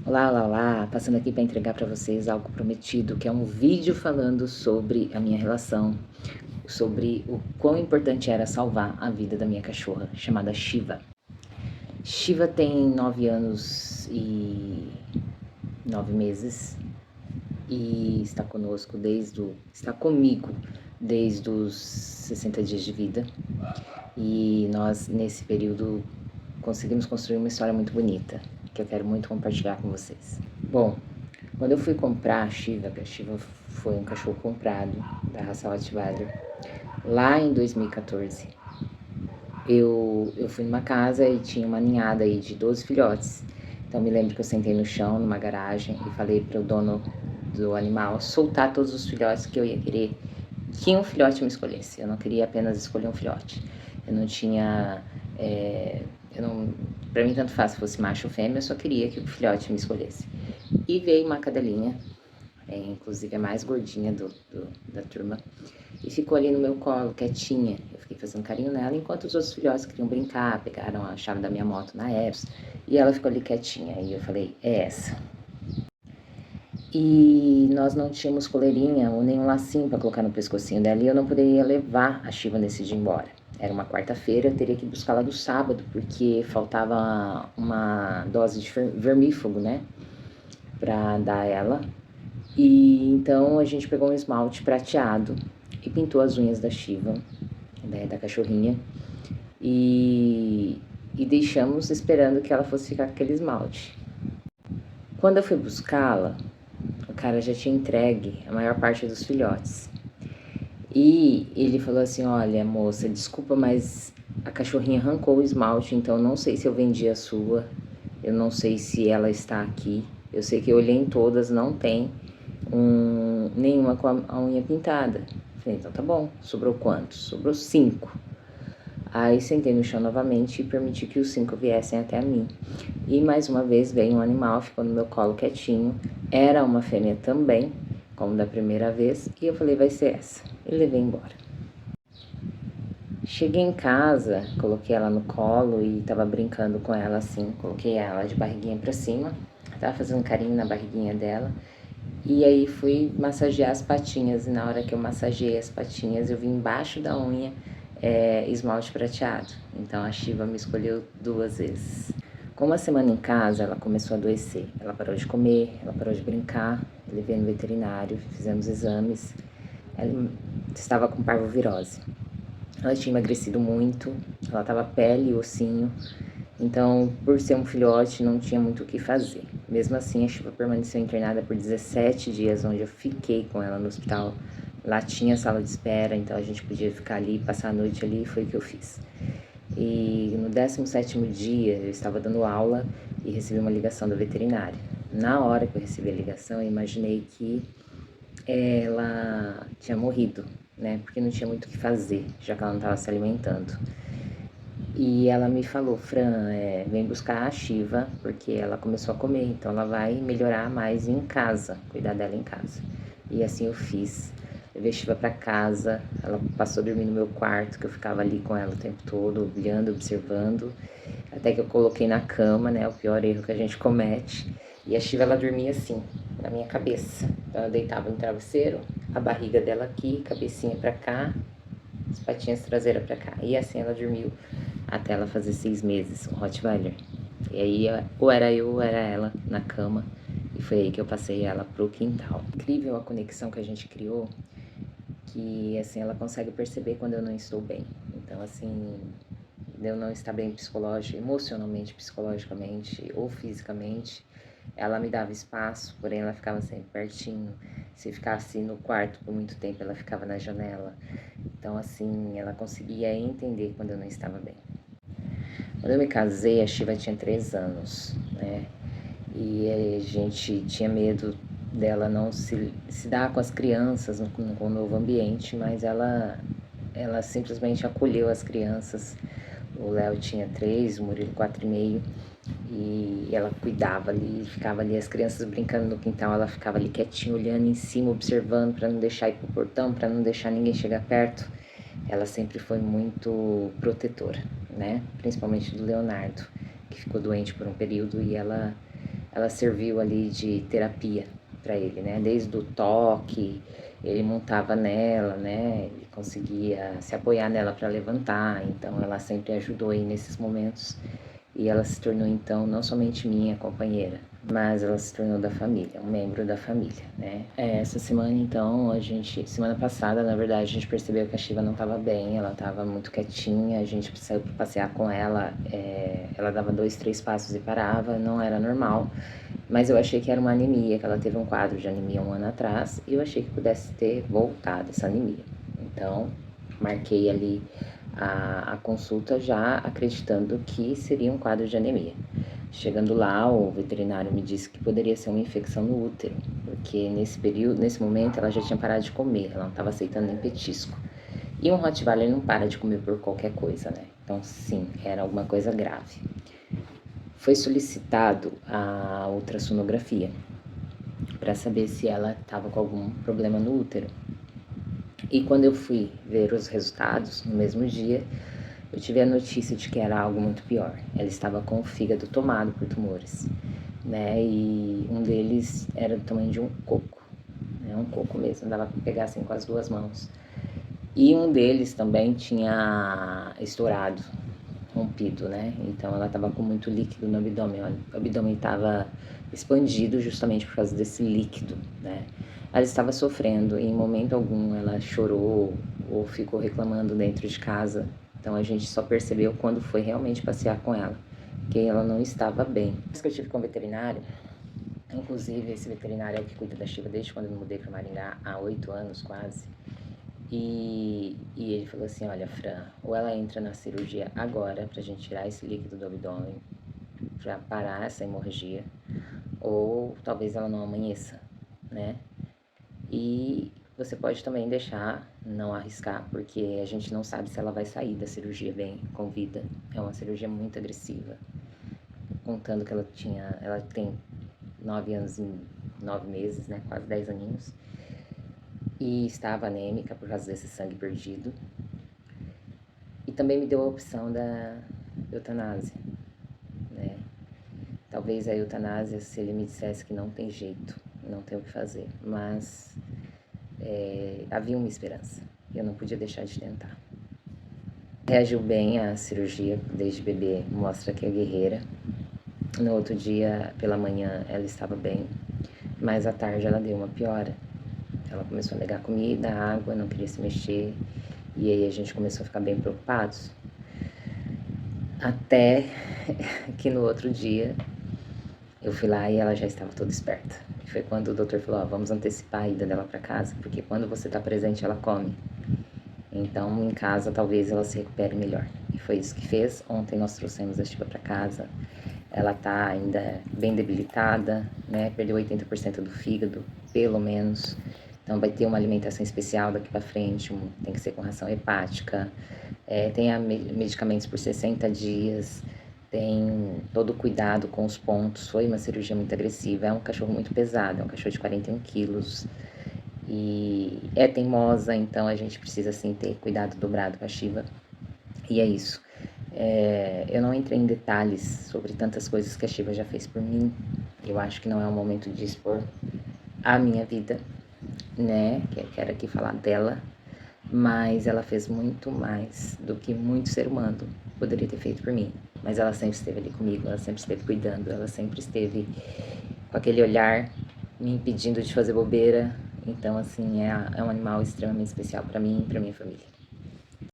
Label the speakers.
Speaker 1: Olá, olá, olá, passando aqui para entregar para vocês algo prometido, que é um vídeo falando sobre a minha relação, sobre o quão importante era salvar a vida da minha cachorra, chamada Shiva. Shiva tem 9 anos e 9 meses e está comigo desde os 60 dias de vida. E nós, nesse período, conseguimos construir uma história muito bonita, que eu quero muito compartilhar com vocês. Bom, quando eu fui comprar a Shiva, que a Shiva foi um cachorro comprado da raça Rottweiler, lá em 2014, eu fui numa casa e tinha uma ninhada aí de 12 filhotes. Então me lembro que eu sentei no chão, numa garagem, e falei para o dono do animal soltar todos os filhotes que eu ia querer que um filhote me escolhesse. Eu não queria apenas escolher um filhote. Eu não tinha... Pra mim tanto faz se fosse macho ou fêmea, eu só queria que o filhote me escolhesse. E veio uma cadelinha, inclusive a mais gordinha da turma, e ficou ali no meu colo, quietinha. Eu fiquei fazendo carinho nela, enquanto os outros filhotes queriam brincar, pegaram a chave da minha moto na Epps, e ela ficou ali quietinha. E eu falei, é essa. E nós não tínhamos coleirinha ou nenhum lacinho para colocar no pescocinho dela, e eu não poderia levar a Shiva nesse dia embora. Era uma quarta-feira, eu teria que buscá-la do sábado, porque faltava uma dose de vermífugo, né, para dar a ela. E então a gente pegou um esmalte prateado e pintou as unhas da Shiva, né, da cachorrinha, e deixamos esperando que ela fosse ficar com aquele esmalte. Quando eu fui buscá-la, o cara já tinha entregue a maior parte dos filhotes. E ele falou assim, olha moça, desculpa, mas a cachorrinha arrancou o esmalte, então eu não sei se eu vendi a sua, eu não sei se ela está aqui. Eu sei que eu olhei em todas, não tem nenhuma com a unha pintada. Falei, então tá bom, sobrou quantos? Sobrou 5. Aí sentei no chão novamente e permiti que os 5 viessem até a mim. E mais uma vez veio um animal, ficou no meu colo quietinho. Era uma fêmea também, como da primeira vez. E eu falei, vai ser essa. E levei embora. Cheguei em casa, coloquei ela no colo e tava brincando com ela assim. Coloquei ela de barriguinha pra cima. Tava fazendo carinho na barriguinha dela. E aí fui massagear as patinhas. E na hora que eu massageei as patinhas, eu vi embaixo da unha esmalte prateado. Então a Shiva me escolheu 2 vezes. Com uma semana em casa, ela começou a adoecer. Ela parou de comer, ela parou de brincar. Eu levei no veterinário, fizemos exames. Ela estava com parvovirose. Ela tinha emagrecido muito, ela estava pele e ossinho. Então, por ser um filhote, não tinha muito o que fazer. Mesmo assim, a Shiva permaneceu internada por 17 dias, onde eu fiquei com ela no hospital. Lá tinha sala de espera, então a gente podia ficar ali, passar a noite ali, e foi o que eu fiz. E no 17º dia, eu estava dando aula e recebi uma ligação da veterinária. Na hora que eu recebi a ligação, eu imaginei que ela tinha morrido, né? Porque não tinha muito o que fazer, já que ela não estava se alimentando. E ela me falou, Fran, vem buscar a Shiva, porque ela começou a comer, então ela vai melhorar mais em casa, cuidar dela em casa. E assim eu fiz. Levei a Shiva pra casa, ela passou a dormir no meu quarto, que eu ficava ali com ela o tempo todo, olhando, observando, até que eu coloquei na cama, né, o pior erro que a gente comete. E a Shiva, ela dormia assim, na minha cabeça. Então eu deitava no travesseiro, a barriga dela aqui, cabecinha pra cá, as patinhas traseiras pra cá. E assim ela dormiu até ela fazer 6 meses, um Rottweiler. E aí, ou era eu ou era ela na cama. E foi aí que eu passei ela pro quintal. Incrível a conexão que a gente criou, que assim, ela consegue perceber quando eu não estou bem. Então, assim, eu não estar bem emocionalmente, psicologicamente ou fisicamente, ela me dava espaço, porém ela ficava sempre pertinho. Se ficasse no quarto por muito tempo, ela ficava na janela. Então, assim, ela conseguia entender quando eu não estava bem. Quando eu me casei, a Shiva tinha 3 anos, né? E a gente tinha medo dela não se dar com as crianças com o novo ambiente, mas ela simplesmente acolheu as crianças. O Léo tinha 3, o Murilo 4,5, e ela cuidava ali, ficava ali, as crianças brincando no quintal, ela ficava ali quietinha, olhando em cima, observando, para não deixar ir pro portão, para não deixar ninguém chegar perto. Ela sempre foi muito protetora, né? Principalmente do Leonardo, que ficou doente por um período, e ela ela serviu ali de terapia para ele, né? Desde o toque, ele montava nela, né? Ele conseguia se apoiar nela para levantar, então ela sempre ajudou aí nesses momentos. E ela se tornou então não somente minha companheira, mas ela se tornou da família, um membro da família, né? Essa semana então, semana passada, na verdade, a gente percebeu que a Shiva não estava bem, ela estava muito quietinha, a gente saiu para passear com ela, ela dava 2, 3 passos e parava, não era normal, mas eu achei que era uma anemia, que ela teve um quadro de anemia 1 ano atrás, e eu achei que pudesse ter voltado essa anemia. Então, marquei ali a consulta já acreditando que seria um quadro de anemia. Chegando lá, o veterinário me disse que poderia ser uma infecção no útero, porque nesse momento, ela já tinha parado de comer, ela não estava aceitando nem petisco. E um Rottweiler não para de comer por qualquer coisa, né? Então, sim, era alguma coisa grave. Foi solicitado a ultrassonografia para saber se ela estava com algum problema no útero. E quando eu fui ver os resultados, no mesmo dia, eu tive a notícia de que era algo muito pior. Ela estava com o fígado tomado por tumores, né? E um deles era do tamanho de um coco, né? Um coco mesmo, dava para pegar assim com as 2 mãos. E um deles também tinha estourado, rompido, né? Então ela estava com muito líquido no abdômen. O abdômen estava expandido justamente por causa desse líquido, né? Ela estava sofrendo e em momento algum ela chorou ou ficou reclamando dentro de casa. Então a gente só percebeu quando foi realmente passear com ela, que ela não estava bem. Depois que eu tive com o veterinário, inclusive esse veterinário é o que cuida da Shiva desde quando eu me mudei para Maringá, há 8 anos quase. E ele falou assim, olha, Fran, ou ela entra na cirurgia agora pra gente tirar esse líquido do abdômen, pra parar essa hemorragia, ou talvez ela não amanheça, né? E você pode também deixar, não arriscar, porque a gente não sabe se ela vai sair da cirurgia bem, com vida. É uma cirurgia muito agressiva. Contando que ela tem 9 anos e 9 meses, né? Quase 10 aninhos. E estava anêmica por causa desse sangue perdido. E também me deu a opção da eutanásia, né? Talvez a eutanásia, se ele me dissesse que não tem jeito, não tem o que fazer, mas havia uma esperança, eu não podia deixar de tentar. Reagiu bem à cirurgia, desde bebê, mostra que é guerreira. No outro dia, pela manhã, ela estava bem, mas à tarde ela deu uma piora. Ela começou a negar comida, água, não queria se mexer, e aí a gente começou a ficar bem preocupados. Até que no outro dia eu fui lá e ela já estava toda esperta. E foi quando o doutor falou, vamos antecipar a ida dela para casa, porque quando você está presente ela come. Então em casa talvez ela se recupere melhor. E foi isso que fez. Ontem nós trouxemos a Shiva para casa. Ela tá ainda bem debilitada, né? Perdeu 80% do fígado, pelo menos. Então vai ter uma alimentação especial daqui para frente, tem que ser com ração hepática, tem medicamentos por 60 dias, tem todo o cuidado com os pontos. Foi uma cirurgia muito agressiva, é um cachorro muito pesado, é um cachorro de 41 quilos e é teimosa, então a gente precisa assim ter cuidado dobrado com a Shiva. E é isso. Eu não entrei em detalhes sobre tantas coisas que a Shiva já fez por mim. Eu acho que não é o momento de expor a minha vida, né? Quero aqui falar dela, mas ela fez muito mais do que muito ser humano poderia ter feito por mim. Mas ela sempre esteve ali comigo, ela sempre esteve cuidando, ela sempre esteve com aquele olhar me impedindo de fazer bobeira. Então, assim, é um animal extremamente especial para mim e para minha família.